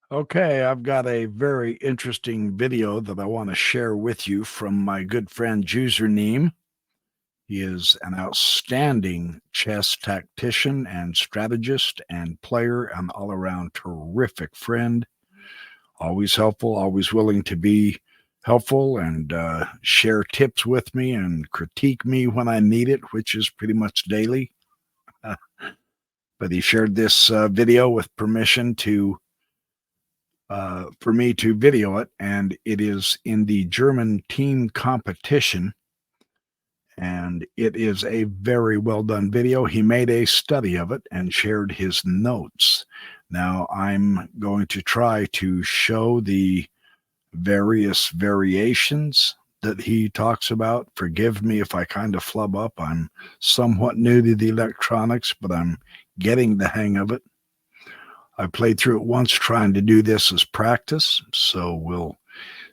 Okay, I've got a very interesting video that I want to share with you from my good friend Joezerneem. He is an outstanding chess tactician and strategist and player, an all around terrific friend. Always helpful, always willing to be helpful and share tips with me and critique me when I need it, which is pretty much daily. But he shared this video with permission to for me to video it, and it is in the German team competition. And it is a very well done video. He made a study of it and shared his notes. Now, I'm going to try to show the various variations that he talks about. Forgive me if I kind of flub up. I'm somewhat new to the electronics, but I'm getting the hang of it. I played through it once trying to do this as practice, so we'll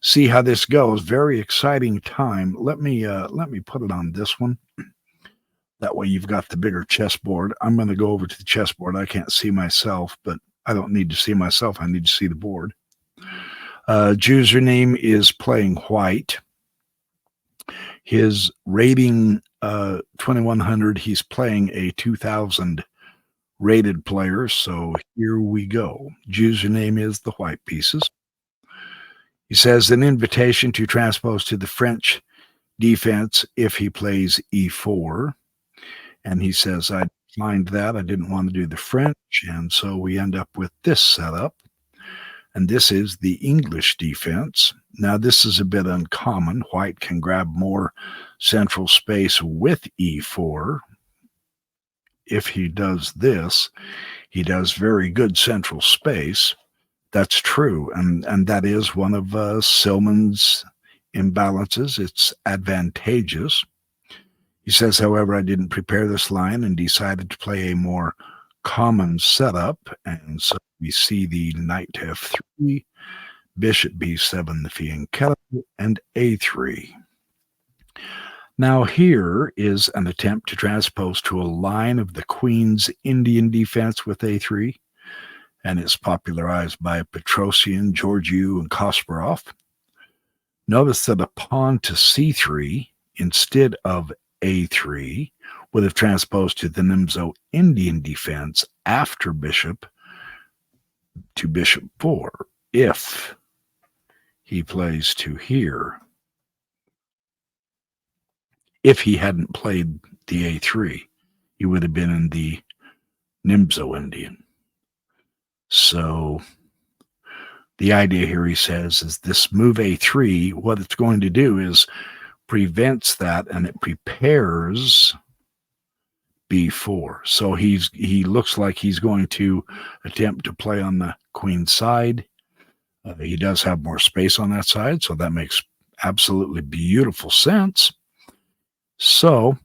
see how this goes. Very exciting time. Let me put it on this one. That way you've got the bigger chessboard. I'm going to go over to the chessboard. I can't see myself, but I don't need to see myself. I need to see the board. Joezerneem is playing white. His rating 2100. He's playing a 2000 rated player. So here we go. Joezerneem is the white pieces. He says an invitation to transpose to the French defense if he plays e4. And he says, I declined that. I didn't want to do the French. And so we end up with this setup. And this is the English defense. Now, this is a bit uncommon. White can grab more central space with e4. If he does this, he does very good central space. That's true, and that is one of Silman's imbalances. It's advantageous. He says, however, I didn't prepare this line and decided to play a more common setup, and so we see the knight to f3, bishop b7, the fianchetto, and a3. Now here is an attempt to transpose to a line of the Queen's Indian defense with a3, and it's popularized by Petrosian, Georgiou, and Kasparov. Notice that a pawn to c3 instead of a3 would have transposed to the Nimzo Indian defense after bishop to bishop 4 if he plays to here. If he hadn't played the a3, he would have been in the Nimzo Indian. So the idea here, he says, is this move a3, what it's going to do is prevents that, and it prepares b4. So he looks like he's going to attempt to play on the queen side. He does have more space on that side, so that makes absolutely beautiful sense. So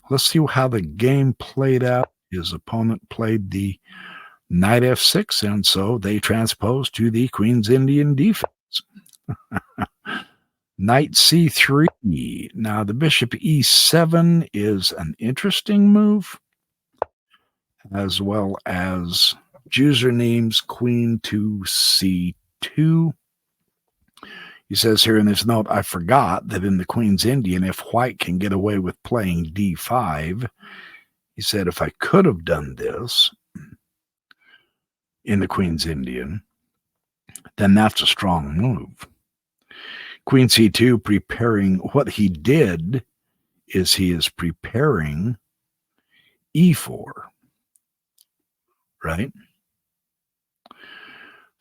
let's see how the game played out. His opponent played the knight f6, and so they transpose to the Queen's Indian defense. Knight c3. Now the bishop e7 is an interesting move, as well as Joezerneem's queen to c2. He says here in his note, I forgot that in the Queen's Indian, if white can get away with playing d5, he said, if I could have done this in the Queen's Indian, then that's a strong move. Queen c2 preparing, what he did is he is preparing e4, right?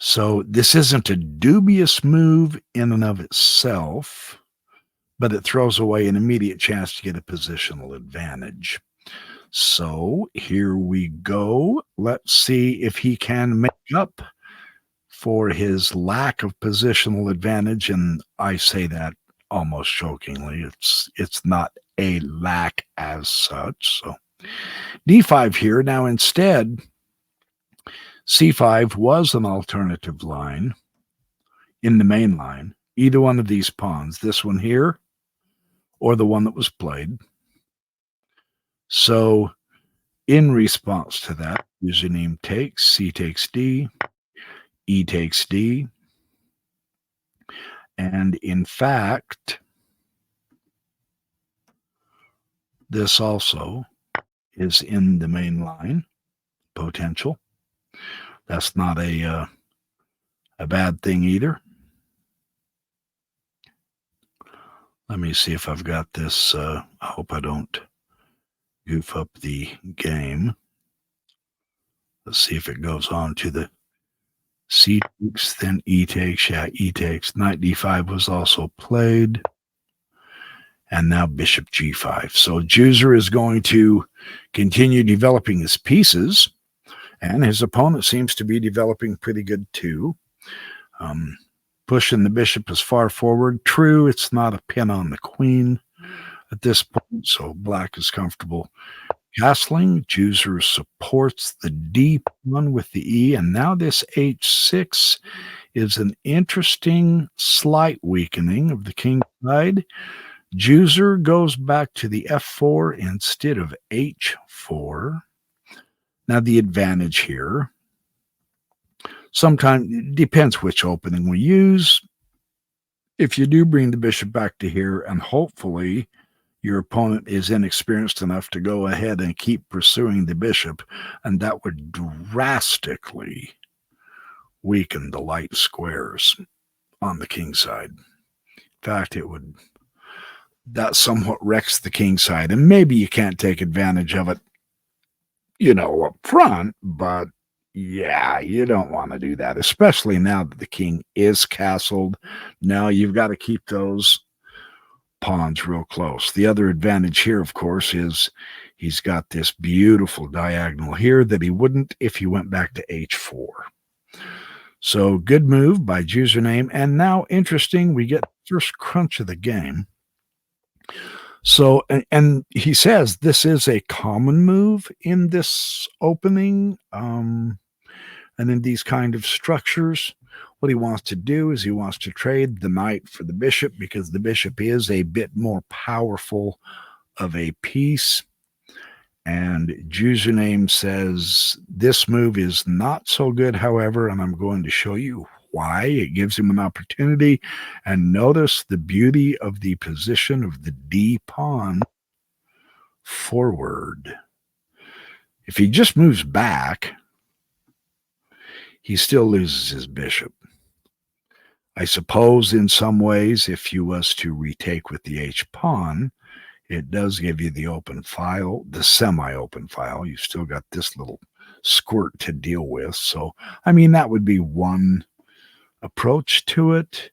So this isn't a dubious move in and of itself, but it throws away an immediate chance to get a positional advantage. So here we go. Let's see if he can make up for his lack of positional advantage. And I say that almost jokingly. It's not a lack as such. So d5 here. Now instead, c5 was an alternative line in the main line. Either one of these pawns, this one here or the one that was played. So in response to that, Joezerneem takes, c takes d, E takes D. And in fact, this also is in the main line potential. That's not a bad thing either. Let me see if I've got this. I hope I don't goof up the game. Let's see if it goes on to the C takes, then E takes. Yeah, E takes. Knight D5 was also played. And now bishop G5. So Joezer is going to continue developing his pieces, and his opponent seems to be developing pretty good too. Pushing the bishop as far forward. True, it's not a pin on the queen at this point, so black is comfortable castling. Joezer supports the D pawn with the E, and now this H6 is an interesting slight weakening of the king side. Joezer goes back to the F4 instead of H4. Now the advantage here, sometimes it depends which opening we use. If you do bring the bishop back to here, and hopefully your opponent is inexperienced enough to go ahead and keep pursuing the bishop, and that would drastically weaken the light squares on the king side. In fact, that somewhat wrecks the king side, and maybe you can't take advantage of it, up front, but yeah, you don't want to do that, especially now that the king is castled. Now you've got to keep those pawns real close. The other advantage here, of course, is he's got this beautiful diagonal here that he wouldn't if he went back to H4. So good move by Joezerneem. And now, interesting, we get the first crunch of the game. So, and he says this is a common move in this opening and in these kind of structures. What he wants to do is he wants to trade the knight for the bishop because the bishop is a bit more powerful of a piece. And Joezerneem says this move is not so good, however, and I'm going to show you why. It gives him an opportunity. And notice the beauty of the position of the D pawn forward. If he just moves back, he still loses his bishop. I suppose in some ways, if you was to retake with the H pawn, it does give you the open file, the semi-open file. You still got this little squirt to deal with. So, I mean, that would be one approach to it,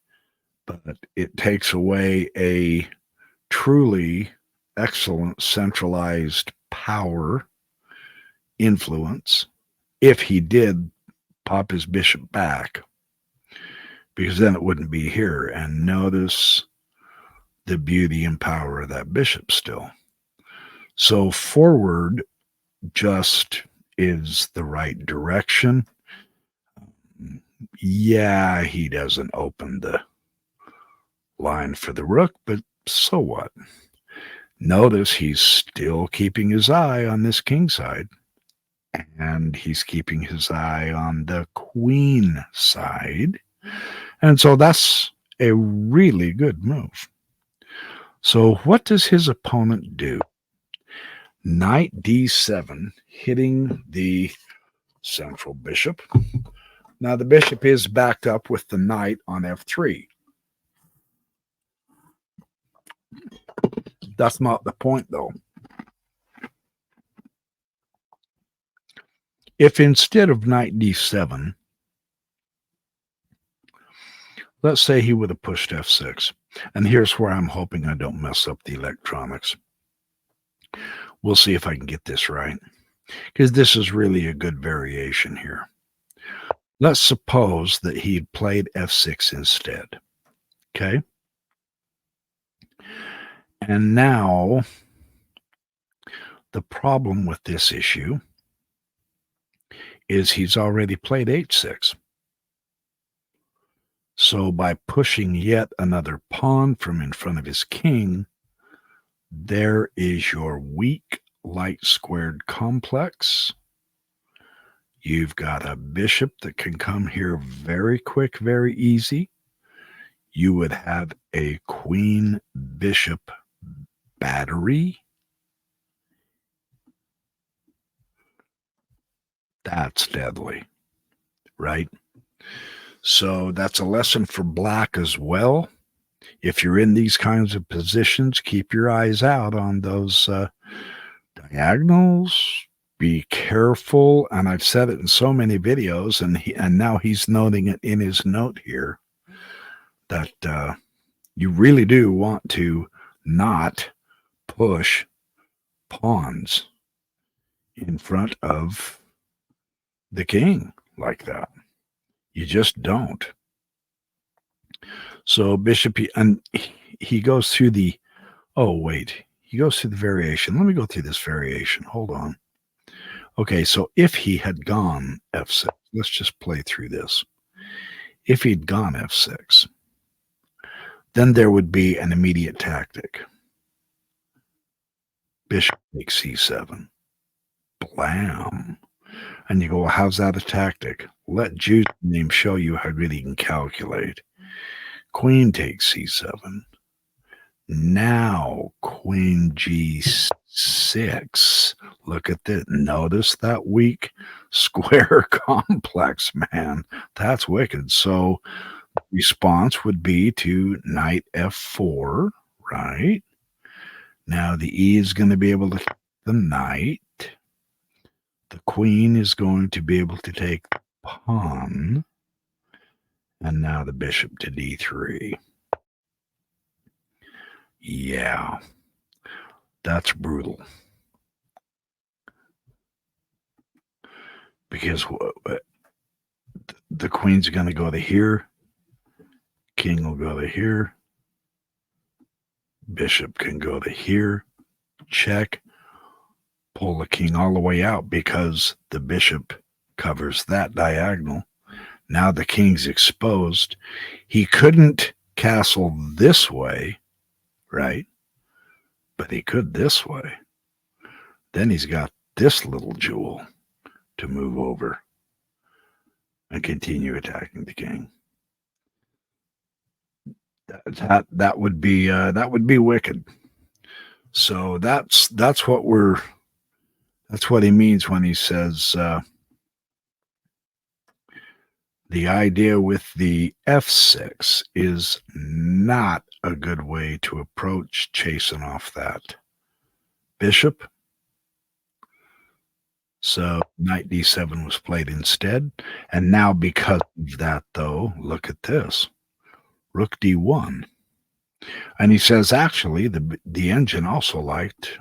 but it takes away a truly excellent centralized power influence if he did pop his bishop back, because then it wouldn't be here. And notice the beauty and power of that bishop still. So forward just is the right direction. Yeah, he doesn't open the line for the rook, but so what? Notice he's still keeping his eye on this king side, and he's keeping his eye on the queen side. And so that's a really good move. So what does his opponent do? Knight D7, hitting the central bishop. Now the bishop is backed up with the knight on F3. That's not the point, though. If instead of knight D7, let's say he would have pushed F6, and here's where I'm hoping I don't mess up the electronics. We'll see if I can get this right, because this is really a good variation here. Let's suppose that he had played F6 instead, okay? And now the problem with this issue is he's already played H6. So by pushing yet another pawn from in front of his king, there is your weak light squared complex. You've got a bishop that can come here very quick, very easy. You would have a queen bishop battery. That's deadly, right? So that's a lesson for black as well. If you're in these kinds of positions, keep your eyes out on those diagonals. Be careful. And I've said it in so many videos, and now he's noting it in his note here that you really do want to not push pawns in front of the king like that. You just don't. So bishop, and he goes through the, oh, wait, he goes through the variation. Let me go through this variation. Hold on. Okay, so if he had gone f6, let's just play through this. If he'd gone f6, then there would be an immediate tactic. Bishop takes c7. Blam. And you go, well, how's that a tactic? Let Joezerneem show you how good he can calculate. Queen takes c7. Now queen g6. Look at this. Notice that weak square complex, man. That's wicked. So response would be to knight f4, right? Now the e is going to be able to take the knight. The queen is going to be able to take the pawn. And now the bishop to d3. Yeah, that's brutal. Because the queen's going to go to here. King will go to here. Bishop can go to here. Check. Pull the king all the way out because the bishop covers that diagonal. Now the king's exposed. He couldn't castle this way, right? But he could this way. Then he's got this little jewel to move over and continue attacking the king. That would be wicked. So that's what he means when he says the idea with the f6 is not a good way to approach chasing off that bishop. So knight d7 was played instead. And now because of that, though, look at this. Rook d1. And he says, actually, the engine also liked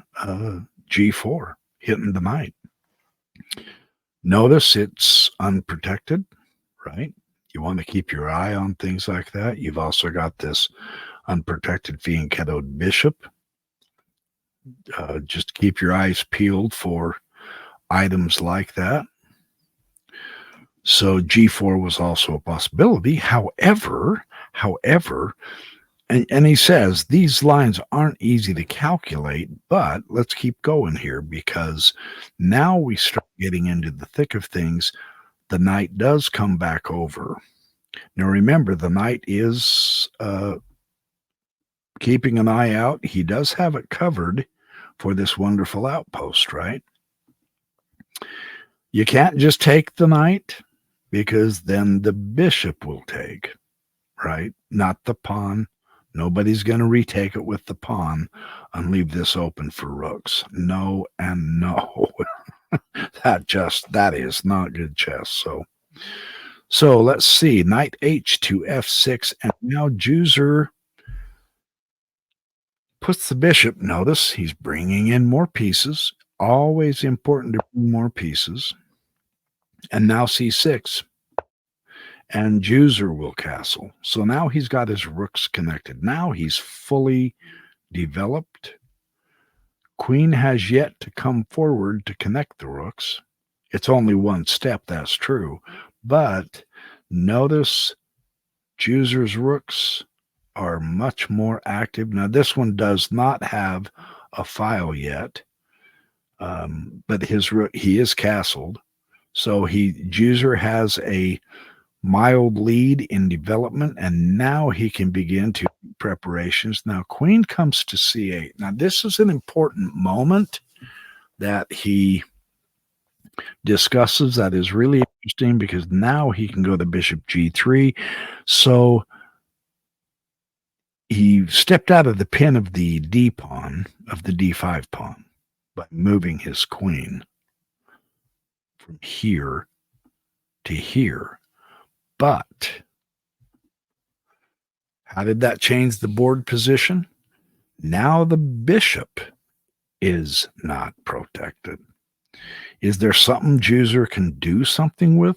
g4, hitting the knight. Notice it's unprotected, right? You want to keep your eye on things like that. You've also got this unprotected fianchettoed bishop. Just keep your eyes peeled for items like that. So g4 was also a possibility. However, and he says these lines aren't easy to calculate, but let's keep going here because now we start getting into the thick of things. The knight does come back over. Now remember, the knight is keeping an eye out. He does have it covered for this wonderful outpost, right? You can't just take the knight because then the bishop will take, right? Not the pawn. Nobody's going to retake it with the pawn and leave this open for rooks. No and no. That is not good chess. So let's see. Knight h to f6, and now Joezer puts the bishop. Notice he's bringing in more pieces. Always important to bring more pieces. And now c6. And Joezer will castle. So now he's got his rooks connected. Now he's fully developed. Queen has yet to come forward to connect the rooks. It's only one step, that's true. But notice Joezer's rooks are much more active. Now, this one does not have a file yet, but he is castled. So Juicer has a mild lead in development, and now he can begin to preparations. Now, queen comes to c8. Now, this is an important moment that he discusses that is really interesting because now he can go to bishop g3. So he stepped out of the pin of the d pawn, of the d5 pawn, by moving his queen from here to here. But how did that change the board position? Now the bishop is not protected. Is there something Juicer can do something with?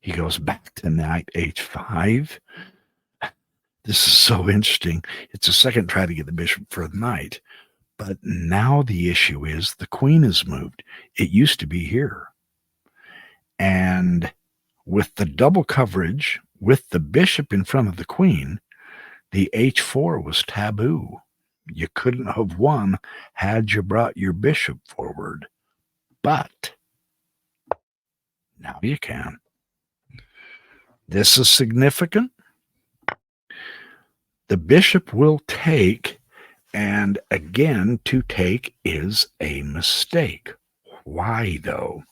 He goes back to knight h5. This is so interesting. It's a second try to get the bishop for the knight. But now the issue is the queen is moved. It used to be here. And with the double coverage, with the bishop in front of the queen, the h4 was taboo. You couldn't have won had you brought your bishop forward. But now you can. This is significant. The bishop will take, and again, to take is a mistake. Why, though?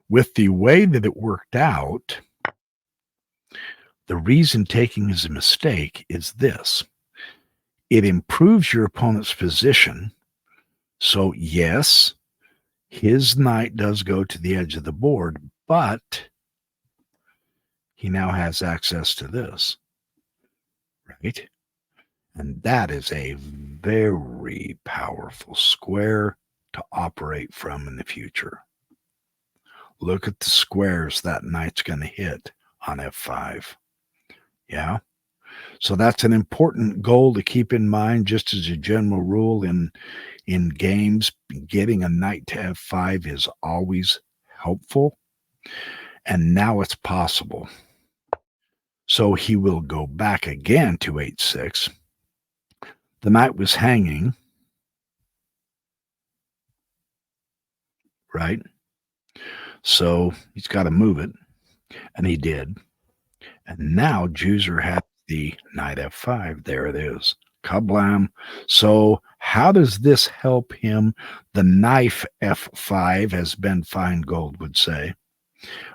With the way that it worked out, the reason taking is a mistake is this. It improves your opponent's position. So, yes, his knight does go to the edge of the board, but he now has access to this, right? And that is a very powerful square to operate from in the future. Look at the squares that knight's going to hit on f5. Yeah? So that's an important goal to keep in mind, just as a general rule in games. Getting a knight to f5 is always helpful. And now it's possible. So he will go back again to h6. The knight was hanging, right? So he's got to move it, and he did. And now Juicer has the knight f5. There it is. Kablam. So how does this help him? The knife f5, as Ben Feingold would say.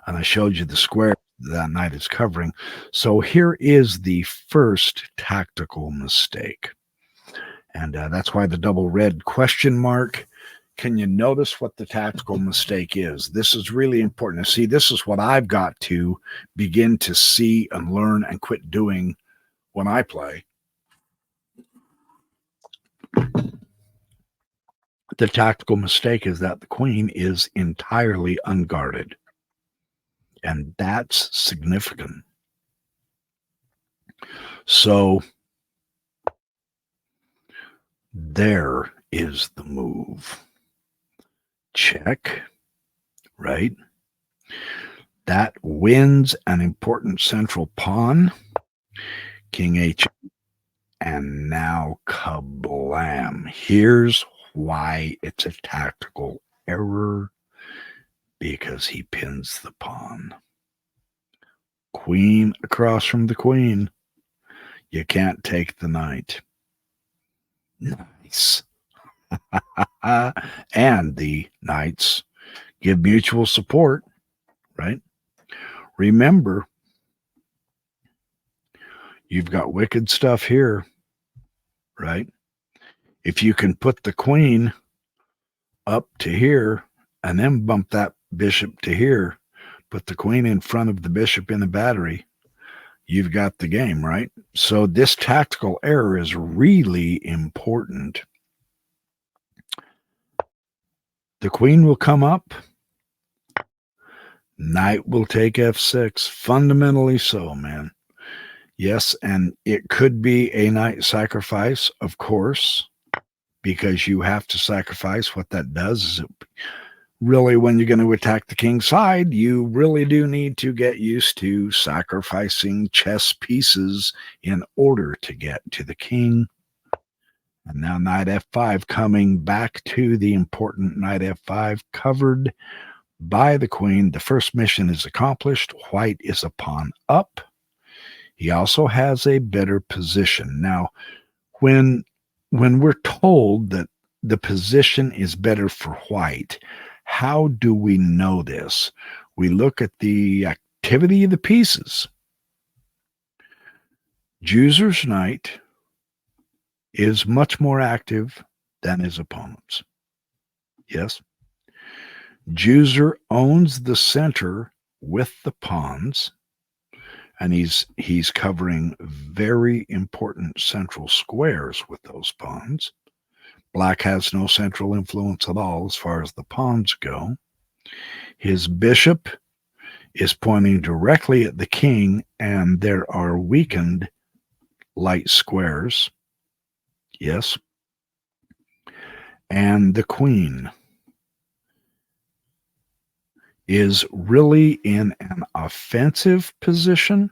And I showed you the square that knight is covering. So here is the first tactical mistake. And that's why the double red question mark. Can you notice what the tactical mistake is? This is really important to see. This is what I've got to begin to see and learn and quit doing when I play. The tactical mistake is that the queen is entirely unguarded. And that's significant. So there is the move. Check, right? That wins an important central pawn. King h, and now kablam. Here's why it's a tactical error, because he pins the pawn. Queen across from the queen. You can't take the knight. Nice. And the knights give mutual support, right? Remember, you've got wicked stuff here, right? If you can put the queen up to here and then bump that bishop to here, put the queen in front of the bishop in the battery, you've got the game, right? So this tactical error is really important. The queen will come up. Knight will take f6. Fundamentally so, man. Yes, and it could be a knight sacrifice, of course, because you have to sacrifice. What that does is it really, when you're going to attack the king's side, you really do need to get used to sacrificing chess pieces in order to get to the king. And now knight f5 coming back to the important knight f5 covered by the queen. The first mission is accomplished. White is a pawn up. He also has a better position. Now, when we're told that the position is better for white, how do we know this? We look at the activity of the pieces. Joezer's knight is much more active than his opponent's. Yes. Joezer owns the center with the pawns, and he's covering very important central squares with those pawns. Black has no central influence at all as far as the pawns go. His bishop is pointing directly at the king, and there are weakened light squares. Yes. And the queen is really in an offensive position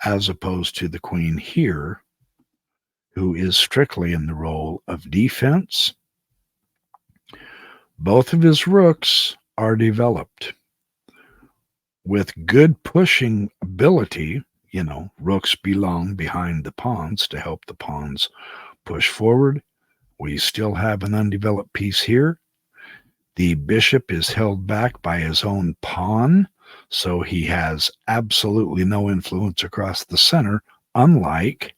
as opposed to the queen here, who is strictly in the role of defense. Both of his rooks are developed with good pushing ability. You know, rooks belong behind the pawns to help the pawns push forward. We still have an undeveloped piece here. The bishop is held back by his own pawn, so he has absolutely no influence across the center, unlike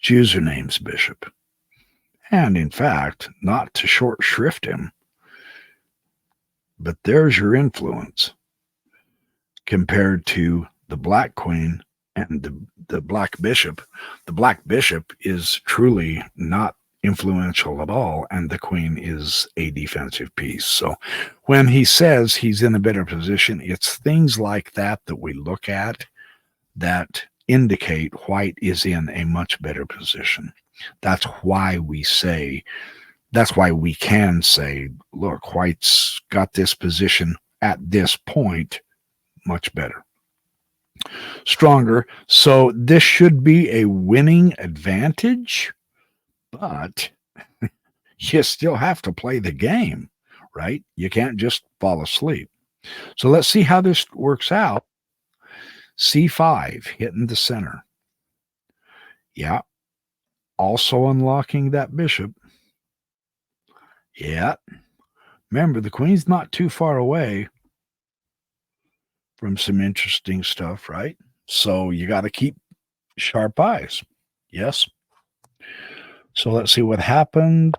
Joezerneem's bishop. And in fact, not to short shrift him, but there's your influence compared to the black queen and the black bishop. The black bishop is truly not influential at all, and the queen is a defensive piece. So when he says he's in a better position, it's things like that that we look at that indicate white is in a much better position. That's why we can say, look, white's got this position at this point much better, stronger. So this should be a winning advantage, but you still have to play the game, right? You can't just fall asleep. So let's see how this works out. C5, hitting the center. Yeah. Also unlocking that bishop. Yeah. Remember, the queen's not too far away from some interesting stuff, right? So you got to keep sharp eyes. Yes. So let's see what happened.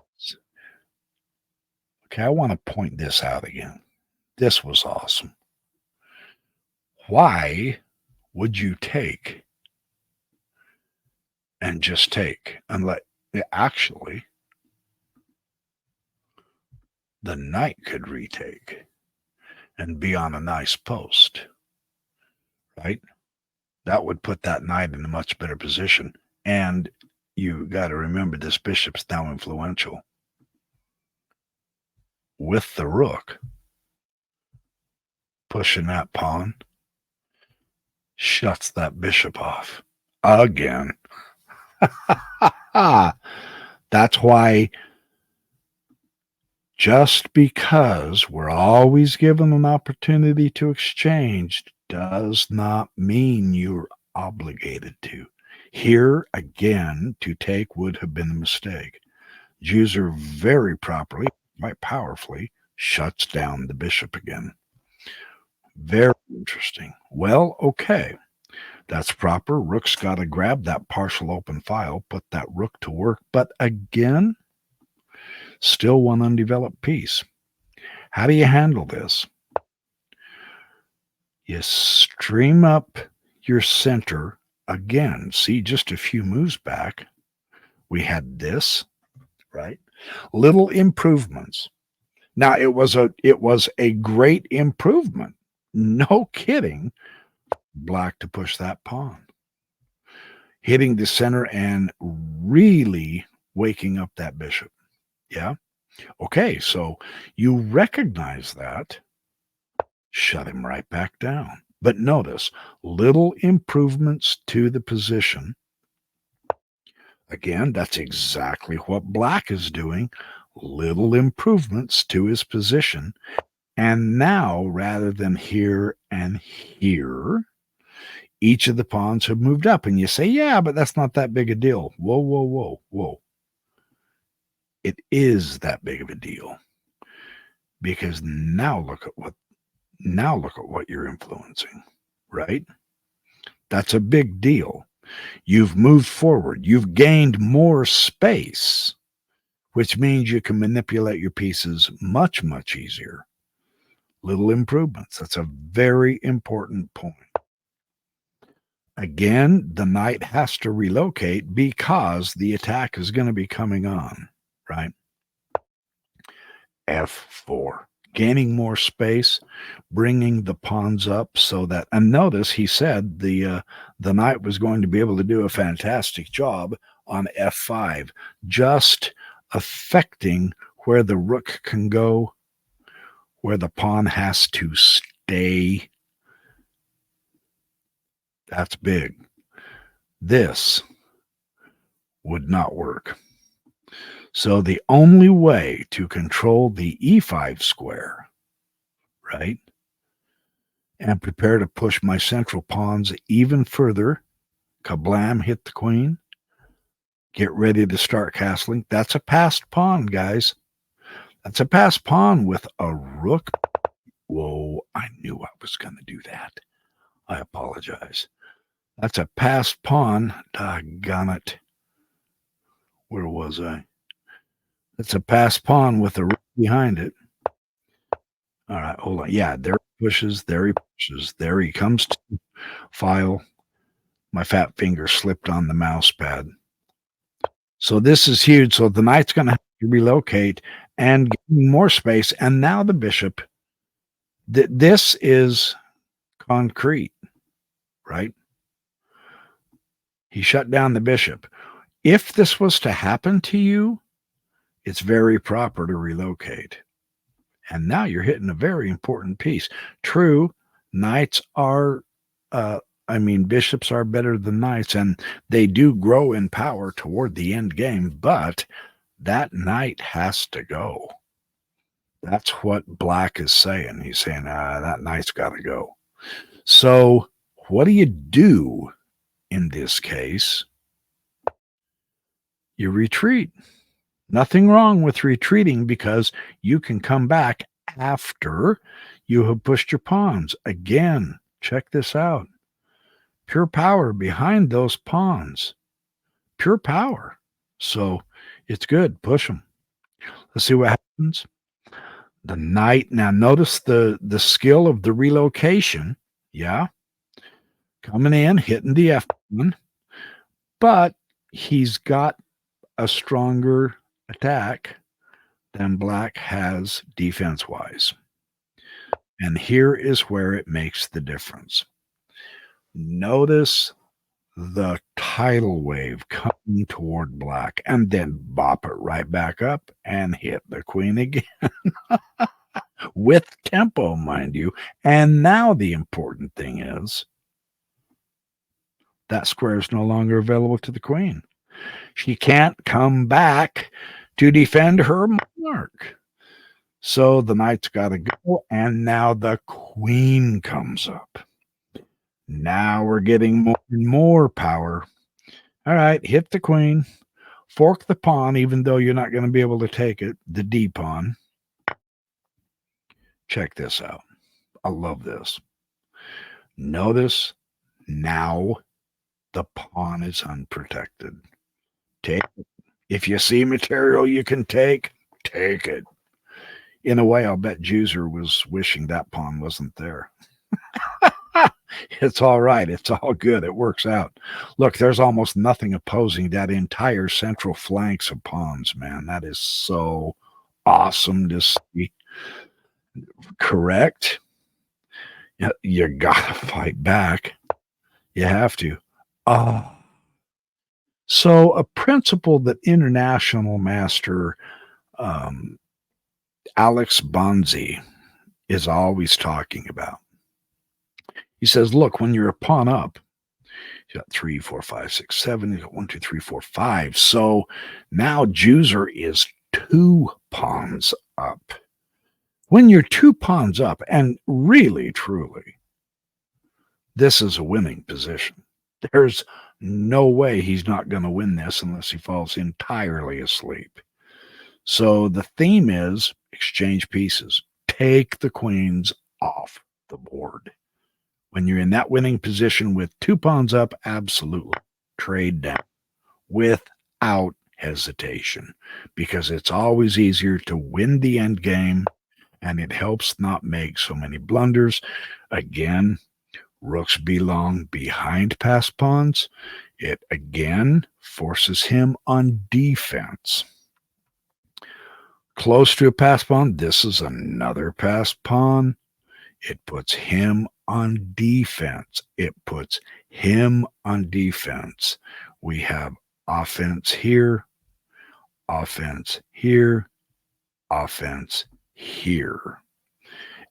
Okay, I want to point this out again. This was awesome. Why would you take and just take and let actually the knight could retake and be on a nice post, right? That would put that knight in a much better position. And you got to remember, this bishop's now influential with the rook pushing that pawn, shuts that bishop off again. That's why, just because we're always given an opportunity to exchange does not mean you're obligated to. Here, again, to take would have been a mistake. Joezer very properly, quite powerfully, shuts down the bishop again. Very interesting. Well, okay. That's proper. Rook's got to grab that partial open file, put that rook to work. But again, still one undeveloped piece. How do you handle this? You stream up your center again. See, just a few moves back, we had this, right? Little improvements. Now, it was a great improvement. No kidding. Black to push that pawn. Hitting the center and really waking up that bishop. Yeah. Okay, so you recognize that. Shut him right back down. But notice, little improvements to the position Again, that's exactly what black is doing. Little improvements to his position. And now, rather than here and here, each of the pawns have moved up. And you say, yeah, but that's not that big a deal. Whoa, whoa, whoa, whoa. It is that big of a deal because now look at what you're influencing, right? That's a big deal. You've moved forward. You've gained more space, which means you can manipulate your pieces much, much easier. Little improvements. That's a very important point. Again, the knight has to relocate because the attack is going to be coming on, right? F4. Gaining more space, bringing the pawns up so that, and notice he said the knight was going to be able to do a fantastic job on F5, just affecting where the rook can go, where the pawn has to stay. That's big. This would not work. So the only way to control the E5 square, right, and prepare to push my central pawns even further, kablam, hit the queen, get ready to start castling. That's a passed pawn, guys. That's a passed pawn with a rook. Whoa, I knew I was going to do that. I apologize. That's a passed pawn. Doggone it. Where was I? It's a passed pawn with a rook behind it. All right, hold on. Yeah, there he pushes. There he pushes. There he comes to file. My fat finger slipped on the mouse pad. So this is huge. So the knight's going to have to relocate and get more space. And now the bishop. This is concrete, right? He shut down the bishop. If this was to happen to you, it's very proper to relocate. And now you're hitting a very important piece. True, knights are, bishops are better than knights, and they do grow in power toward the end game, but that knight has to go. That's what black is saying. He's saying, that knight's got to go. So what do you do in this case? You retreat. Nothing wrong with retreating because you can come back after you have pushed your pawns. Again, check this out. Pure power behind those pawns. Pure power. So it's good. Push them. Let's see what happens. The knight. Now notice the skill of the relocation. Yeah. Coming in, hitting the F1. But he's got a stronger attack than black has defense-wise. And here is where it makes the difference. Notice the tidal wave coming toward black and then bop it right back up and hit the queen again. With tempo, mind you. And now the important thing is that square is no longer available to the queen. She can't come back to defend her mark. So the knight's got to go, and now the queen comes up. Now we're getting more and more power. All right, hit the queen. Fork the pawn, even though you're not going to be able to take it, the D pawn. Check this out. I love this. Notice now the pawn is unprotected. Take it. If you see material you can take it. In a way, I'll bet Joezer was wishing that pawn wasn't there. It's all right. It's all good. It works out. Look, there's almost nothing opposing that entire central flanks of pawns, man. That is so awesome to see. Correct? You gotta fight back. You have to. So a principle that international master Alex Bonzi is always talking about. He says, look, when you're a pawn up, You got 3, 4, 5, 6, 7. You got 1, 2, 3, 4, 5. So now Juicer is 2 pawns up. When you're 2 pawns up, and really, truly, this is a winning position. There's no way he's not going to win this unless he falls entirely asleep. So the theme is exchange pieces. Take the queens off the board. When you're in that winning position with 2 pawns up, absolutely trade down without hesitation, because it's always easier to win the end game, and it helps not make so many blunders. Again, rooks belong behind passed pawns. It again forces him on defense. Close to a passed pawn, this is another passed pawn. It puts him on defense. It puts him on defense. We have offense here, offense here, offense here.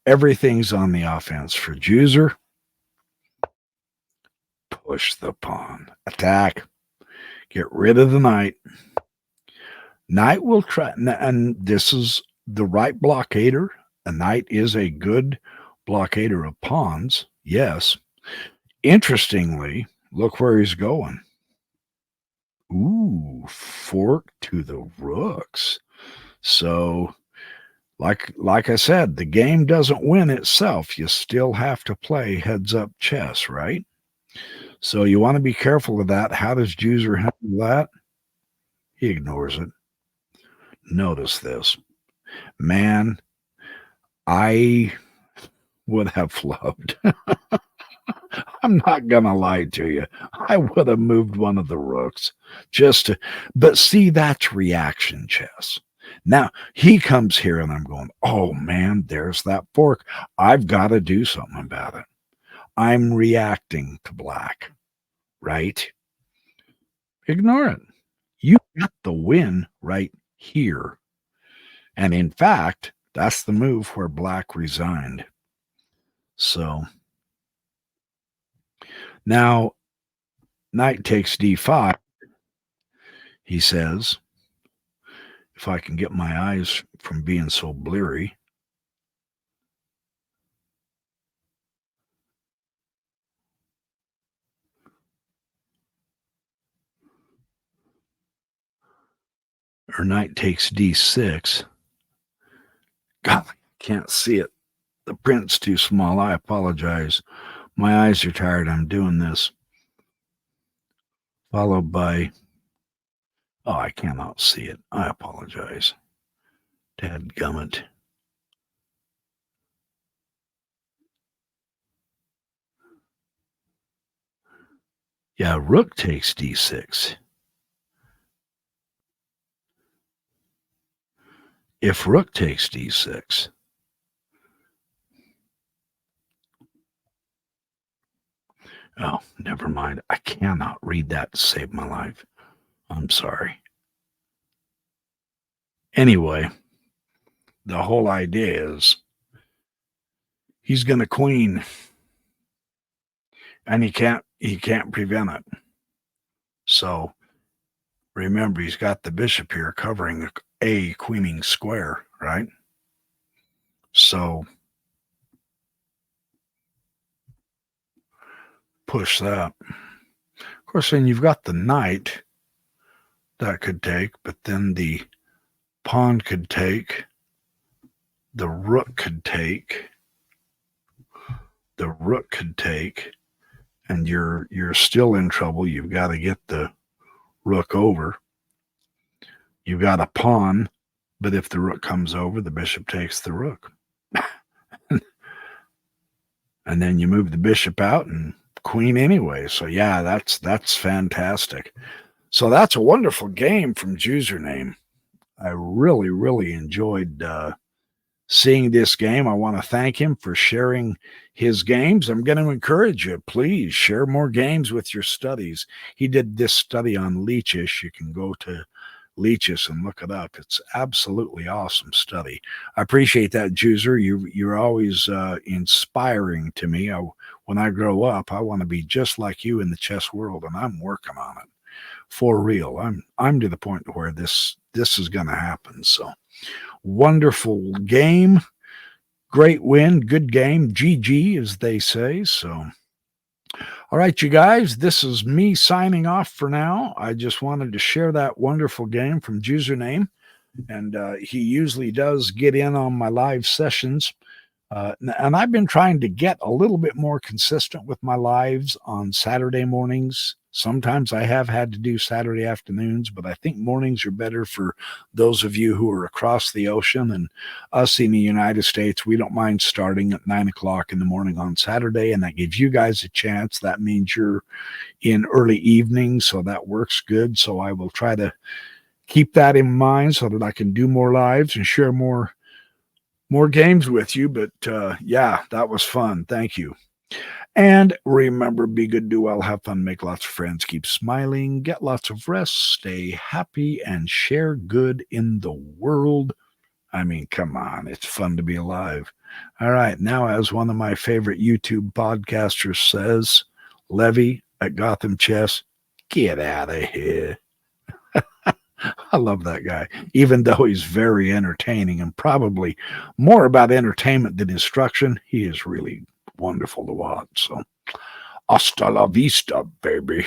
Everything's on the offense for Juicer. Push the pawn. Attack. Get rid of the knight. Knight will try, and this is the right blockader. A knight is a good blockader of pawns, yes. Interestingly, look where he's going. Ooh, fork to the rooks. So, like I said, the game doesn't win itself. You still have to play heads-up chess, right? So you want to be careful of that. How does Juicer handle that? He ignores it. Notice this. Man, I would have loved. I'm not going to lie to you. I would have moved one of the rooks just to, but see, that's reaction chess. Now he comes here and I'm going, oh man, there's that fork. I've got to do something about it. I'm reacting to black, right? Ignore it. You got the win right here. And in fact, that's the move where black resigned. So now knight takes d5. He says, if I can get my eyes from being so bleary. Or knight takes d6. God, I can't see it. The print's too small. I apologize. My eyes are tired. I'm doing this. Followed by, oh, I cannot see it. I apologize. Dadgummit. Yeah, rook takes d6. If rook takes d6, oh, never mind. I cannot read that to save my life. I'm sorry. Anyway, the whole idea is he's going to queen, and he can't prevent it. So remember, he's got the bishop here covering a queening square, right? So push that. Of course, then you've got the knight that could take, but then the pawn could take, the rook could take, the rook could take, and you're still in trouble. You've got to get the rook over. You've got a pawn, but if the rook comes over, the bishop takes the rook. And then you move the bishop out and queen anyway. So yeah, that's fantastic. So that's a wonderful game from Joezerneem. I really, really enjoyed seeing this game. I want to thank him for sharing his games. I'm going to encourage you, please share more games with your studies. He did this study on Leachish. You can go to leeches and look it up. It's absolutely awesome study. I appreciate that, Juicer. You're always inspiring to me. When I grow up, I want to be just like you in the chess world, and I'm working on it for real. I'm to the point where this is going to happen. So wonderful game, great win, good game, GG as they say. So. All right, you guys, this is me signing off for now. I just wanted to share that wonderful game from Joezerneem, and he usually does get in on my live sessions. And I've been trying to get a little bit more consistent with my lives on Saturday mornings. Sometimes I have had to do Saturday afternoons, but I think mornings are better for those of you who are across the ocean. And us in the United States, we don't mind starting at 9 o'clock in the morning on Saturday, and that gives you guys a chance. That means you're in early evening, so that works good. So I will try to keep that in mind so that I can do more lives and share more games with you. But yeah, that was fun. Thank you. And remember, be good, do well, have fun, make lots of friends, keep smiling, get lots of rest, stay happy, and share good in the world. I mean, come on, it's fun to be alive. All right, now, as one of my favorite YouTube podcasters says, Levy at Gotham Chess, get out of here. I love that guy, even though he's very entertaining and probably more about entertainment than instruction. He is really wonderful to watch. So, hasta la vista, baby.